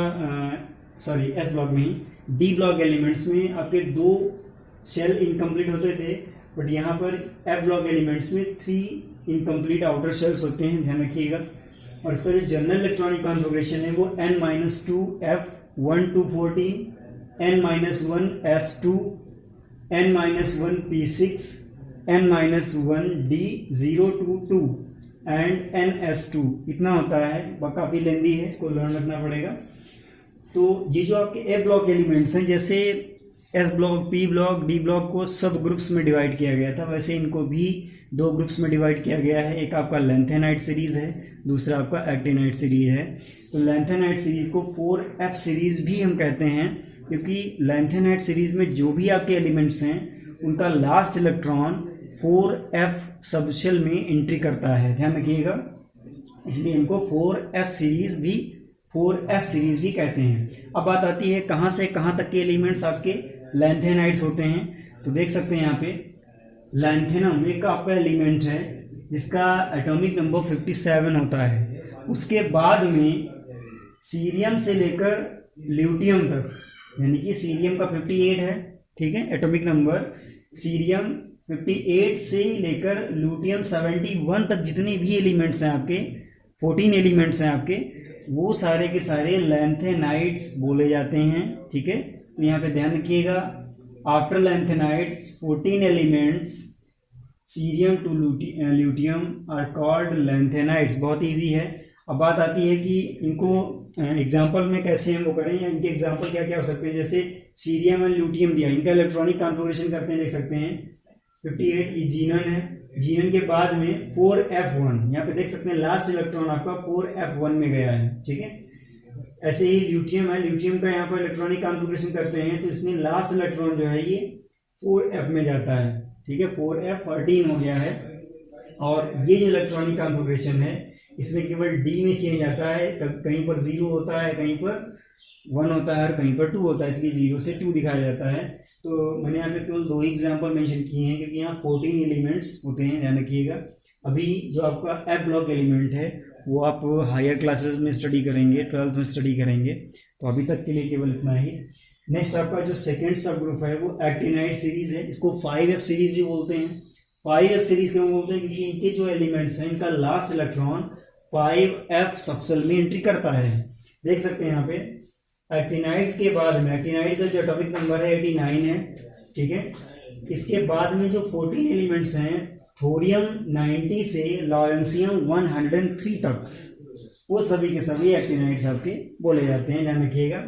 एस ब्लॉक में ही, डी ब्लॉक एलिमेंट्स में आपके 2 शेल इनकम्प्लीट होते थे, बट यहाँ पर एफ ब्लॉक एलिमेंट्स में 3 इनकम्प्लीट आउटर शेल्स होते हैं, ध्यान रखिएगा। और इसका जो जनरल इलेक्ट्रॉनिक कॉन्फ़िगरेशन है वो n-2f 1 to 14, n-1s2, n-1p6, n-1d 0 to 2 and ns2, इतना होता है। काफ़ी लेंदी है, इसको लर्न रखना पड़ेगा। तो ये जो आपके ए ब्लॉक एलिमेंट्स हैं, जैसे S block, P block, D block को सब ग्रुप्स में डिवाइड किया गया था, वैसे इनको भी 2 ग्रुप्स में डिवाइड किया गया है। एक आपका लेंथेनाइट सीरीज़ है, दूसरा आपका एक्टिनाइट सीरीज है। तो लेंथेनाइट सीरीज़ को 4f सीरीज़ भी हम कहते हैं क्योंकि लेंथेनाइट सीरीज़ में जो भी आपके एलिमेंट्स हैं उनका लास्ट इलेक्ट्रॉन 4f सबशेल में एंट्री करता है, ध्यान रखिएगा। इसलिए इनको 4f सीरीज भी कहते हैं। अब बात आती है कहाँ से कहाँ तक के एलिमेंट्स आपके लेंथेनाइट्स होते हैं। तो देख सकते हैं यहाँ पे लैंथेनम एक आपका एलिमेंट है जिसका एटॉमिक नंबर 57 होता है। उसके बाद में सीरियम से लेकर ल्यूटियम तक, यानी कि सीरियम का 58 है, ठीक है, एटॉमिक नंबर। सीरियम 58 से लेकर ल्यूटियम 71 तक जितने भी एलिमेंट्स हैं आपके, 14 एलिमेंट्स हैं आपके, वो सारे के सारे लैंथेनाइट्स बोले जाते हैं, ठीक है। तो यहाँ पे ध्यान रखिएगा, after lanthanides 14 elements cerium to lutetium are called lanthanides. बहुत इजी है। अब बात आती है कि इनको एग्जांपल में कैसे हम वो करें, या इनके एग्जांपल क्या क्या हो सकते हैं। जैसे सीरियम एंड ल्यूटियम दिया, इनका इलेक्ट्रॉनिक कॉन्फ़िगरेशन करते हैं, देख सकते हैं 58, ये जीनन है, जीनन के बाद में 4f1, यहाँ पे देख सकते हैं लास्ट इलेक्ट्रॉन आपका 4f1 में गया है, ठीक है। ऐसे ही ल्यूटियम है, ल्यूटियम का यहाँ पर इलेक्ट्रॉनिक कॉन्फ़िगरेशन करते हैं तो इसमें लास्ट इलेक्ट्रॉन जो है ये 4f में जाता है, ठीक है, 4f13 हो गया है। और ये जो इलेक्ट्रॉनिक कॉन्फ़िगरेशन है इसमें केवल डी में चेंज आता है, कहीं पर 0 होता है, कहीं पर 1 होता है और कहीं पर 2 होता है, इसलिए 0 से 2 दिखाया जाता है। तो मैंने यहाँ पे केवल 2 एग्जाम्पल मेंशन किए हैं क्योंकि यहाँ 14 एलिमेंट्स होते हैं, ध्यान रखिएगा। अभी जो आपका एफ ब्लॉक एलिमेंट है वो आप हायर क्लासेस में स्टडी करेंगे, 12th में स्टडी करेंगे, तो अभी तक के लिए केवल इतना ही। नेक्स्ट आपका जो सेकेंड सब ग्रुप है वो एक्टिनाइड सीरीज है, इसको 5f सीरीज भी बोलते हैं। 5f सीरीज क्यों बोलते हैं? क्योंकि इनके जो एलिमेंट्स हैं इनका लास्ट इलेक्ट्रॉन 5f सबसेल में एंट्री करता है, देख सकते हैं यहाँ पे। एक्टिनाइड के बाद में, एक्टिनाइड का जो एटॉमिक नंबर है 89 है, ठीक है। इसके बाद में जो 14 एलिमेंट्स हैं थोरियम 90 से लॉरेंसियम 103 तक, वो सभी के सभी एक्टिनाइड्स आपके बोले जाते हैं, ध्यान रखिएगा।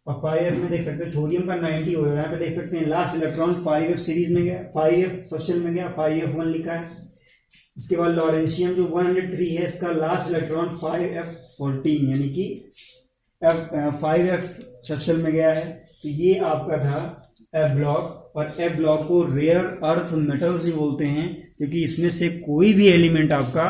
और 5f में देख सकते हैं थोरियम का 90 हो गया, यहाँ पे देख सकते हैं लास्ट इलेक्ट्रॉन 5f सीरीज में गया, 5f सबसेल में गया, 5f1 लिखा है। इसके बाद लॉरेंशियम जो 103 है इसका लास्ट इलेक्ट्रॉन 5f14 यानी कि 5f सबसेल में गया है। तो ये आपका था एफ ब्लॉक। और एफ ब्लॉक को रेयर अर्थ मेटल्स भी बोलते हैं क्योंकि इसमें से कोई भी एलिमेंट आपका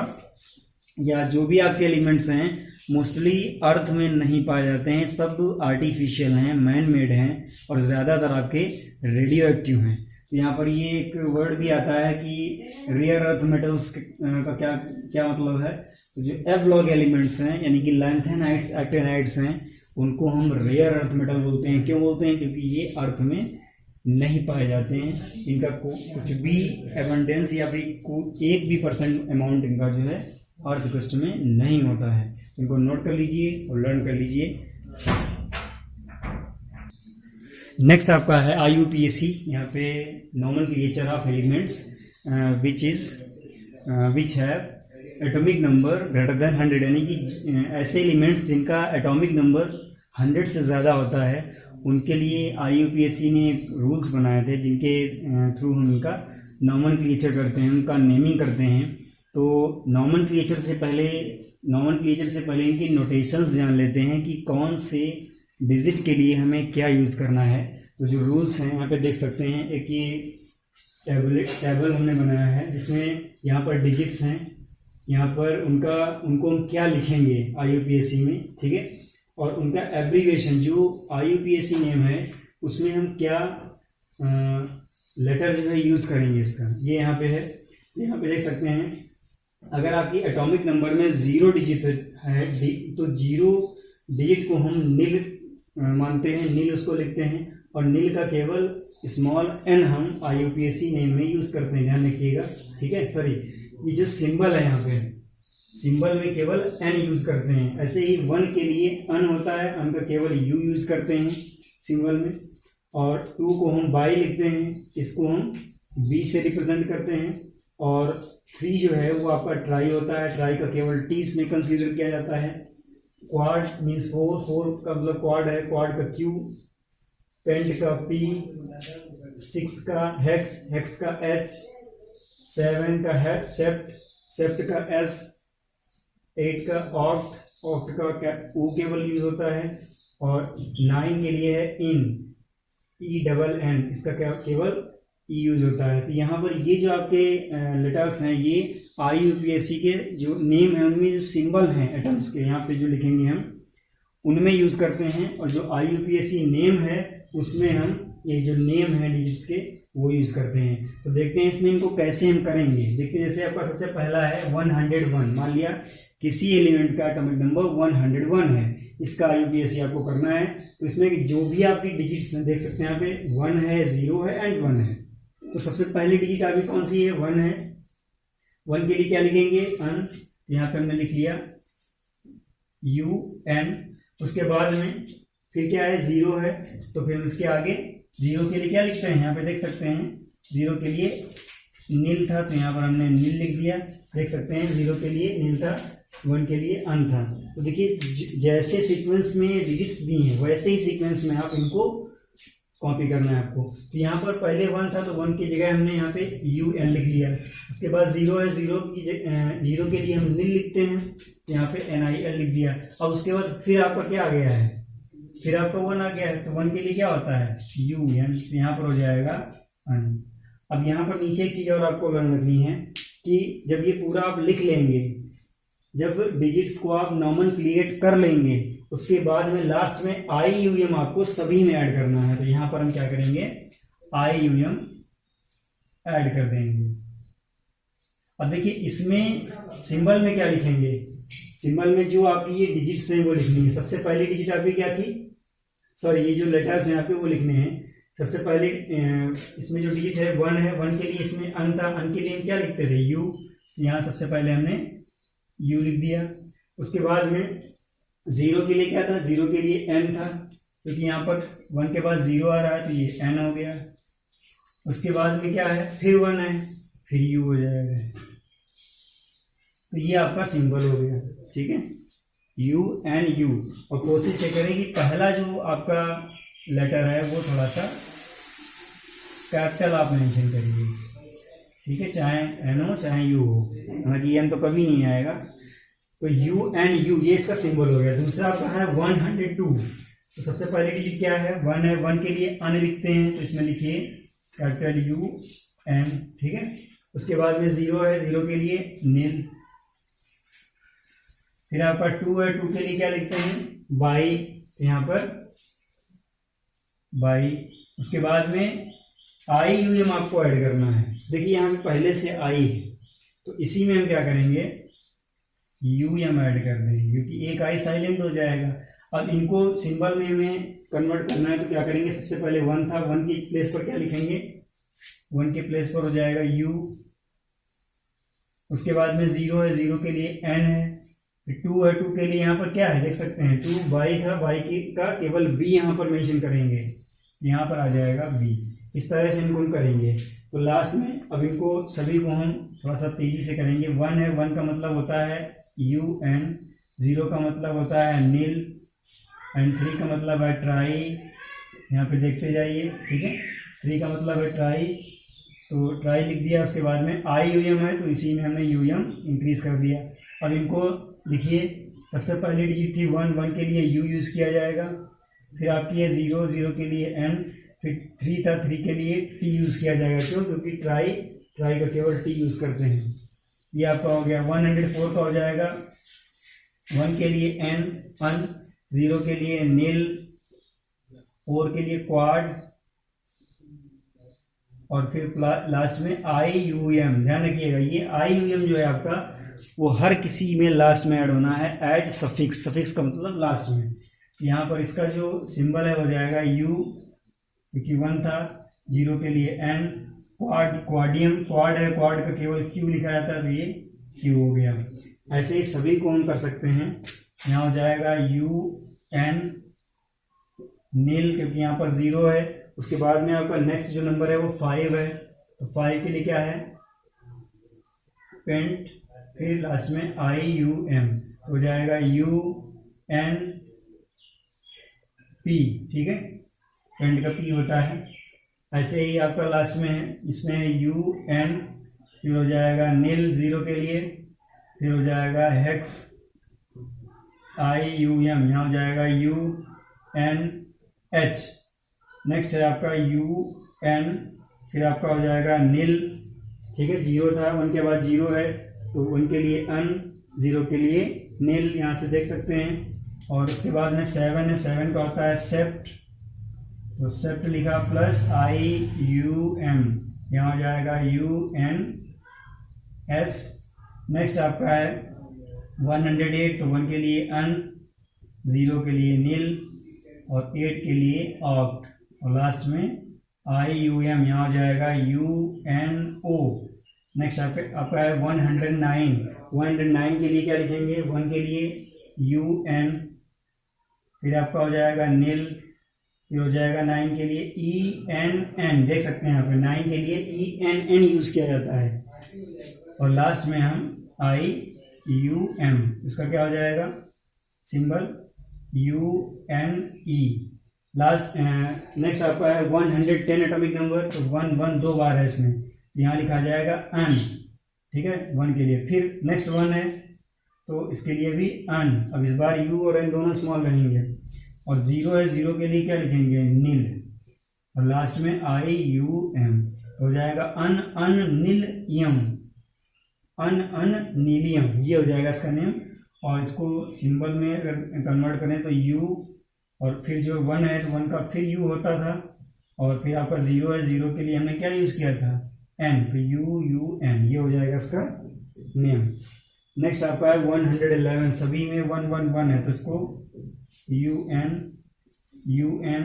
या जो भी आपके एलिमेंट्स हैं मोस्टली अर्थ में नहीं पाए जाते हैं, सब आर्टिफिशियल हैं, मैन मेड हैं और ज़्यादातर आपके रेडियो एक्टिव हैं। यहाँ पर ये एक वर्ड भी आता है कि रेयर अर्थ मेटल्स का क्या क्या मतलब है। तो जो एफ ब्लॉक एलिमेंट्स हैं यानी कि लैंथेनाइट्स, एक्टिनाइट्स हैं, उनको हम रेयर अर्थ मेटल बोलते हैं। क्यों बोलते हैं? क्योंकि ये अर्थ में नहीं पाए जाते हैं, इनका कुछ भी एबंडेंस या फिर एक भी % अमाउंट इनका जो है अर्थ क्रस्ट में नहीं होता है। इनको नोट कर लीजिए और लर्न कर लीजिए। नेक्स्ट आपका है IUPAC, यहाँ पे nomenclature of elements which have atomic number greater than 100, यानी कि ऐसे एलिमेंट्स जिनका एटॉमिक नंबर 100 से ज़्यादा होता है उनके लिए IUPAC ने रूल्स बनाए थे जिनके थ्रू हम उनका नोमेनक्लेचर करते हैं, उनका नेमिंग करते हैं। तो नोमेनक्लेचर से पहले इनकी नोटेशंस जान लेते हैं कि कौन से डिजिट के लिए हमें क्या यूज़ करना है। तो जो रूल्स हैं यहाँ पे देख सकते हैं, एक ये टेबल हमने बनाया है जिसमें यहाँ पर डिजिट्स हैं, यहाँ पर उनको हम क्या लिखेंगे IUPAC में, ठीक है। और उनका एब्रीविएशन जो IUPAC नेम है उसमें हम क्या लेटर जो है यूज़ करेंगे इसका, ये यहाँ पे है। यहाँ पे देख सकते हैं अगर आपकी एटॉमिक नंबर में 0 डिजिट है तो 0 डिजिट को हम नील मानते हैं, नील उसको लिखते हैं और नील का केवल स्मॉल n हम IUPAC नेम में यूज़ करते हैं, ध्यान रखिएगा, ठीक है। सॉरी, ये जो सिंबल है यहाँ पे सिंबल में केवल n यूज़ करते हैं। ऐसे ही 1 के लिए अन होता है, अन का केवल u यूज़ करते हैं सिंबल में। और 2 को हम बाई लिखते हैं, इसको हम b से रिप्रेजेंट करते हैं। और 3 जो है वो आपका ट्राई होता है, ट्राई का केवल t इसमें कंसीडर किया जाता है। क्वाड मीन्स 4 का मतलब क्वाड है, क्वाड का q, पेंट का p, 6 का हेक्स का h, 7 का सेप्ट का s, 8 का ऑक्ट का o केवल यूज होता है। और 9 के लिए है ENN, इसका केवल ई यूज होता है। तो यहाँ पर ये जो आपके लेटर्स हैं ये IUPAC के जो नेम है उनमें जो सिंबल हैं एटम्स के यहाँ पे जो लिखेंगे हम उनमें यूज़ करते हैं। और जो IUPAC नेम है उसमें हम ये जो नेम है डिजिट्स के वो यूज़ करते हैं। तो देखते हैं इसमें इनको कैसे हम करेंगे। देखते हैं जैसे आपका सबसे पहला है 101, मान लिया किसी एलिमेंट का एटॉमिक नंबर 101 है, इसका IUPAC आपको करना है। तो इसमें जो भी आपकी डिजिट्स हैं देख सकते हैं यहाँ पे 1 है, 0 है एंड 1 है। तो सबसे पहली डिजिट आपकी कौन सी है? 1 है। 1 के लिए क्या लिखेंगे? अन, यहाँ पे हमने लिख लिया UN। उसके बाद में फिर क्या है? 0 है, तो फिर उसके आगे 0 के लिए क्या लिखते हैं? यहाँ पे देख सकते हैं 0 के लिए नील था, तो यहाँ पर हमने नील लिख दिया, देख सकते हैं 0 के लिए नील था, 1 के लिए अन था। तो देखिए जैसे सीक्वेंस में डिजिट्स दी हैं वैसे ही सीक्वेंस में आप इनको कॉपी करना है आपको। तो यहाँ पर पहले 1 था तो 1 की जगह हमने यहाँ पे UN लिख लिया। उसके बाद 0 है, 0 के लिए हम NIL लिखते हैं, यहाँ पे NIL लिख दिया। अब उसके बाद फिर आपका क्या आ गया है, फिर आपका 1 आ गया है, तो 1 के लिए क्या होता है UN, यहाँ पर हो जाएगा अन। अब यहाँ पर नीचे एक चीज़ और आपको लर्न रखनी है कि जब ये पूरा आप लिख लेंगे, जब डिजिट्स को आप नॉमेनक्लेट कर लेंगे, उसके बाद में लास्ट में IUM आपको सभी में ऐड करना है। तो यहाँ पर हम क्या करेंगे, IUM ऐड कर देंगे। अब देखिए इसमें सिंबल में क्या लिखेंगे, सिंबल में जो आपकी ये डिजिट्स हैं वो लिखनी है। सबसे पहली डिजिट आपकी क्या थी, सॉरी ये जो लेटर्स हैं आपके वो लिखने हैं। सबसे पहले इसमें जो डिजिट है 1 है, 1 के लिए इसमें अन था, अन के लिए हम क्या लिखते थे U, यहाँ सबसे पहले हमने U लिख दिया। उसके बाद में 0 के लिए क्या था, 0 के लिए N था, क्योंकि यहाँ पर 1 के बाद 0 आ रहा है तो ये N हो गया। उसके बाद में क्या है, फिर 1 है, फिर U हो जाएगा। तो ये आपका सिंबल हो गया, ठीक है, UNU। और कोशिश ये करें कि पहला जो आपका लेटर है वो थोड़ा सा कैपिटल आप मेंशन करिए, ठीक है, चाहे N हो चाहे U हो, हालांकि N तो कभी नहीं आएगा। तो UNU ये इसका सिंबल हो गया। दूसरा आपका है 102। तो सबसे पहली डिजिट क्या है, 1 है, 1 के लिए अन लिखते हैं, तो इसमें लिखिए कैपिटल UN, ठीक है। उसके बाद में 0 है, 0 के लिए NIL। फिर आपका 2 है, 2 के लिए क्या लिखते हैं, बाई, यहाँ पर बाई। उसके बाद में IUM आपको ऐड करना है। देखिए यहाँ पे पहले से आई है, तो इसी में हम क्या करेंगे, UM ऐड कर देंगे, क्योंकि एक आई साइलेंट हो जाएगा। अब इनको सिंबल में हमें कन्वर्ट करना है, तो क्या करेंगे, सबसे पहले 1 था, 1 की प्लेस पर क्या लिखेंगे, 1 के प्लेस पर हो जाएगा U। उसके बाद में 0 है, 0 के लिए N है, फिर 2 है, 2 के लिए यहाँ पर क्या है, देख सकते हैं 2 बाई था, बाई का केवल B यहाँ पर मेंशन करेंगे, यहाँ पर आ जाएगा B। इस तरह से इनको हम करेंगे। तो लास्ट में अब इनको सभी को हम थोड़ा सा तेज़ी से करेंगे। 1 है, 1 का मतलब होता है UN, 0 का मतलब होता है NIL, एंड 3 का मतलब है ट्राई, यहाँ पे देखते जाइए, ठीक है, 3 का मतलब है ट्राई, तो ट्राई लिख दिया। उसके बाद में IUM है, तो इसी में हमने UM इंक्रीज कर दिया। अब इनको लिखिए, सबसे पहली डिजिट थी 1, 1 के लिए U यूज़ किया जाएगा, फिर आपकी है 0, 0 के लिए N, फिर 3 था, 3 के लिए T यूज़ किया जाएगा। क्यों, क्योंकि ट्राई का केवल T यूज़ करते हैं। ये आपका हो गया। 104 का हो जाएगा, 1 के लिए N, अन, 0 के लिए NIL, 4 के लिए क्वाड, और फिर लास्ट में IUM। ध्यान रखिएगा, ये IUM जो है आपका वो हर किसी में लास्ट में ऐड होना है एज सफिक्स। सफिक्स का मतलब लास्ट में। यहाँ पर इसका जो सिंबल है हो जाएगा U, क्योंकि 1 था, 0 के लिए N, क्वाड, क्वाडियम, क्वाड है, क्वाड का केवल Q लिखा जाता है, तो ये Q हो गया। ऐसे ही सभी को हम कर सकते हैं। यहाँ हो जाएगा UN, NIL, क्योंकि यहाँ पर 0 है। उसके बाद में आपका नेक्स्ट जो नंबर है वो 5 है, तो 5 के लिए क्या है, पेंट, फिर लास्ट में IUM हो जाएगा UNP, ठीक है, पेंट का P होता है। ऐसे ही आपका लास्ट में है, इसमें UN, फिर हो जाएगा NIL 0 के लिए, फिर हो जाएगा हेक्स, IUM, यहाँ हो जाएगा UNH। नेक्स्ट है आपका UN, फिर आपका हो जाएगा NIL, ठीक है, 0 था, 1 के बाद 0 है, तो 1 के लिए अन, 0 के लिए NIL, यहाँ से देख सकते हैं। और उसके बाद में 7 है, 7 का होता है सेप्ट, तो सेप्ट लिखा प्लस IUM, यहाँ हो जाएगा UNS। नेक्स्ट आपका है 108, तो 1 के लिए अन, 0 के लिए NIL, और 8 के लिए ऑक्ट, और लास्ट में IUM, यहाँ हो जाएगा UNO। नेक्स्ट आपका है 109। 109 के लिए क्या लिखेंगे, 1 के लिए UN, फिर आपका हो जाएगा NIL, फिर हो जाएगा 9 के लिए ENN, देख सकते हैं यहाँ पे 9 के लिए ENN यूज़ किया जाता है, और लास्ट में हम IUM, इसका क्या हो जाएगा सिंबल UNE। लास्ट नेक्स्ट आपका है 110 एटॉमिक नंबर, तो 1 2 बार है इसमें, यहाँ लिखा जाएगा अन, ठीक है, 1 के लिए। फिर नेक्स्ट 1 है तो इसके लिए भी अन, अब इस बार यू और एन दोनों स्मॉल रहेंगे। और 0 है, 0 के लिए क्या लिखेंगे, नील, और लास्ट में IUM हो जाएगा अन अन नील यम, अन अन नीलियम, ये हो जाएगा इसका नेम। और इसको सिंबल में अगर कन्वर्ट करें तो U, और फिर जो 1 है तो 1 का फिर U होता था, और फिर आपका 0 है, 0 के लिए हमने क्या यूज़ किया था, N, तो UUN, ये हो जाएगा इसका नेम। नेक्स्ट आपका है 111, सभी में 1 1 1 है, तो इसको UN UN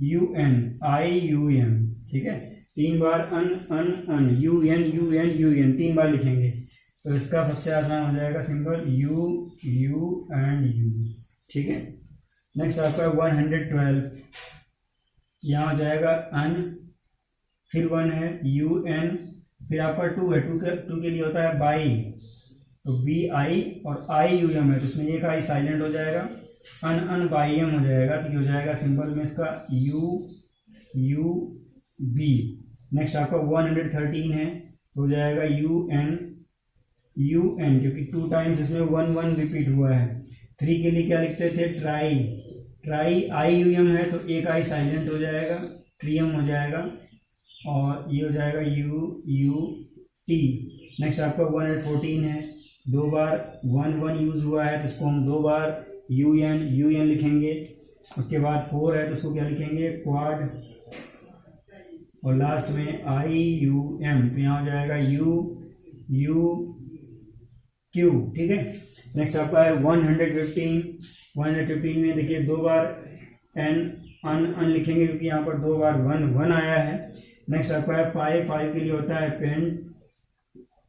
UN IUM, ठीक है, 3 बार अन अन अन, UN UN UN 3 बार लिखेंगे, तो इसका सबसे आसान हो जाएगा सिंपल U एंड U, ठीक है। नेक्स्ट आपका 112, यहाँ हो जाएगा अन, फिर 1 है UN, फिर आपका 2 है, 2 के लिए होता है बाई, तो BI और IUM है, तो इसमें एक आई साइलेंट हो जाएगा, अन अन बाईएम हो जाएगा, तो ये हो जाएगा सिंबल में इसका UB। नेक्स्ट आपका 113 है, तो हो जाएगा UN क्योंकि 2 टाइम्स इसमें 1 1 रिपीट हुआ है। 3 के लिए क्या लिखते थे, ट्राई IUM है, तो एक आई साइलेंट हो जाएगा, ट्रियम हो जाएगा, और ये हो जाएगा UT। नेक्स्ट आपका 114 है, 2 बार 1 1 यूज़ हुआ है, तो इसको हम 2 बार UN लिखेंगे। उसके बाद 4 है, तो उसको क्या लिखेंगे, क्वाड, और लास्ट में IUM, तो यहाँ हो जाएगा UQ, ठीक है। नेक्स्ट आपका है 115 में देखिए 2 बार अन लिखेंगे, क्योंकि यहाँ पर 2 बार 1 1 आया है। नेक्स्ट आपका है 5 के लिए होता है पेंट,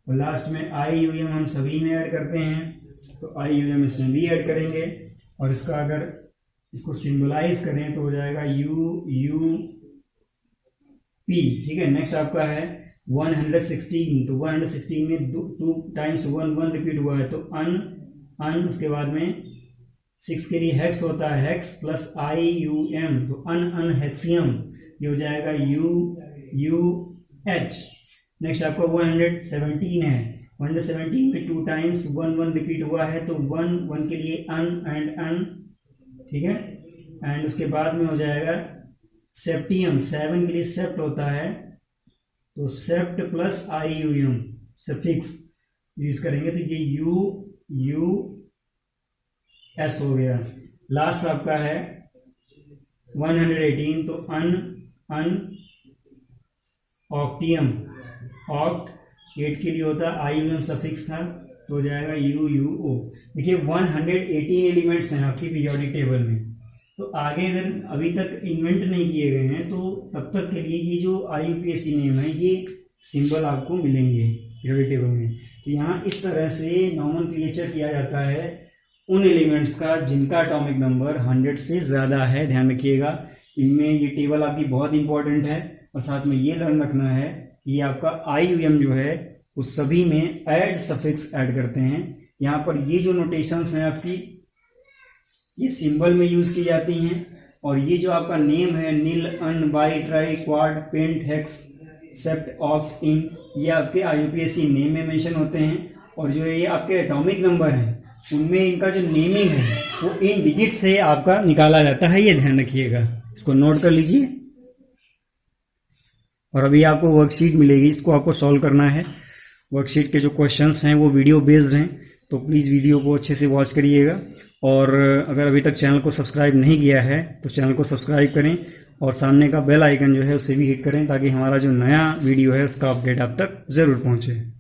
और लास्ट में IUM हम सभी में ऐड करते हैं, तो IUM इसमें भी ऐड करेंगे, और इसका अगर इसको सिंबलाइज करें तो हो जाएगा UP, ठीक है। नेक्स्ट आपका है 116, तो 116 में 2 टाइम्स 1 1 रिपीट हुआ है, तो अन, उसके बाद में 6 के लिए हेक्स होता है, हेक्स प्लस IUM, तो अन हेक्सियम, ये हो जाएगा UH। नेक्स्ट आपका 117 है, 117 में 2 टाइम्स 1 1 रिपीट हुआ है, तो 1 के लिए अन, ठीक है। एंड उसके बाद में हो जाएगा सेप्टियम, 7 के लिए सेप्ट होता है, तो सेप्ट प्लस IUM सफिक्स यूज करेंगे, तो ये US हो गया। लास्ट आपका है 118, तो अन ऑक्टियम, ऑक्ट 8 के लिए होता है, IUM सफिक्स था, तो हो जाएगा UUO। देखिए 118 एलिमेंट्स हैं आपकी पीरियोडिक टेबल में, तो आगे अगर अभी तक इन्वेंट नहीं किए गए हैं, तो तब तक के लिए ये जो IUPAC नेम है, ये सिंबल आपको मिलेंगे पीरियोडिक टेबल में। तो यहाँ इस तरह से नॉमेनक्लेचर किया जाता है उन एलिमेंट्स का जिनका एटॉमिक नंबर 100 से ज़्यादा है, ध्यान रखिएगा। इनमें ये टेबल आपकी बहुत इंपॉर्टेंट है, और साथ में ये लर्न रखना है कि ये आपका IUM जो है उस सभी में एज सफिक्स ऐड करते हैं। यहाँ पर ये जो नोटेशंस हैं आपकी, ये सिंबल में यूज़ की जाती हैं, और ये जो आपका नेम है nil, un, bi, tri, quad, pent, hex, sept, ऑफ, इन, ये आपके IUPAC नेम में मेंशन होते हैं। और जो ये आपके एटॉमिक नंबर हैं उनमें इनका जो नेमिंग है वो इन डिजिट से आपका निकाला जाता है, ये ध्यान रखिएगा, इसको नोट कर लीजिए। और अभी आपको वर्कशीट मिलेगी, इसको आपको सॉल्व करना है। वर्कशीट के जो क्वेश्चंस हैं वो वीडियो बेस्ड हैं, तो प्लीज़ वीडियो को अच्छे से वॉच करिएगा। और अगर अभी तक चैनल को सब्सक्राइब नहीं किया है तो चैनल को सब्सक्राइब करें, और सामने का बेल आइकन जो है उसे भी हिट करें, ताकि हमारा जो नया वीडियो है उसका अपडेट आप तक ज़रूर पहुँचे।